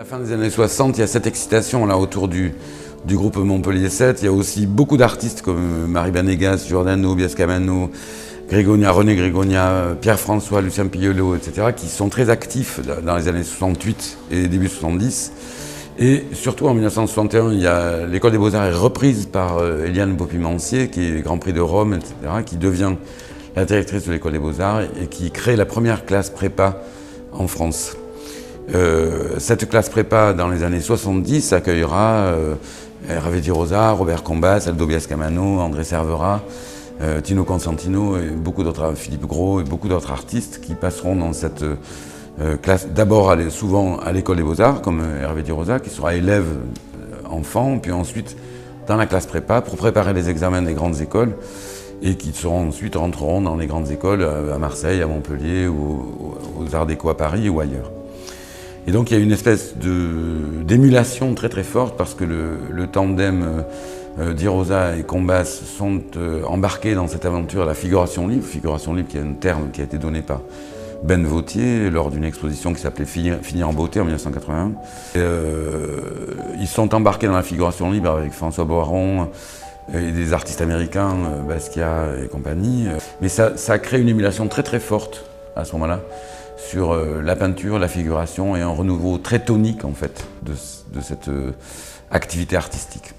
fin des années 60, il y a cette excitation là autour du groupe Montpellier 7. Il y a aussi beaucoup d'artistes comme Marie Banegas, Giordano, Biascamano, Grégonia, René Grégonia, Pierre-François, Lucien Piollo, etc. qui sont très actifs dans les années 68 et début 70. Et surtout en 1961, il y a l'École des Beaux-Arts est reprise par Eliane Beaupimancier, qui est Grand Prix de Rome, etc., qui devient la directrice de l'École des Beaux-Arts et qui crée la première classe prépa en France. Cette classe prépa, dans les années 70, accueillera Hervé Di Rosa, Robert Combas, Aldo Biascamano, André Cervera, Tino Constantino, et beaucoup d'autres, Philippe Gros et beaucoup d'autres artistes qui passeront dans cette classe, d'abord souvent à l'école des Beaux-Arts, comme Hervé Di Rosa, qui sera élève enfant, puis ensuite dans la classe prépa pour préparer les examens des grandes écoles, et qui ensuite rentreront dans les grandes écoles à Marseille, à Montpellier, ou aux Arts Déco à Paris ou ailleurs. Et donc il y a une espèce d'émulation très très forte parce que le tandem Di Rosa et Combas sont embarqués dans cette aventure, la figuration libre qui est un terme qui a été donné par Ben Vautier lors d'une exposition qui s'appelait Finir en beauté en 1981. Ils sont embarqués dans la figuration libre avec François Boiron et des artistes américains, Basquiat et compagnie. Mais ça crée une émulation très très forte à ce moment-là sur la peinture, la figuration et un renouveau très tonique en fait de cette activité artistique.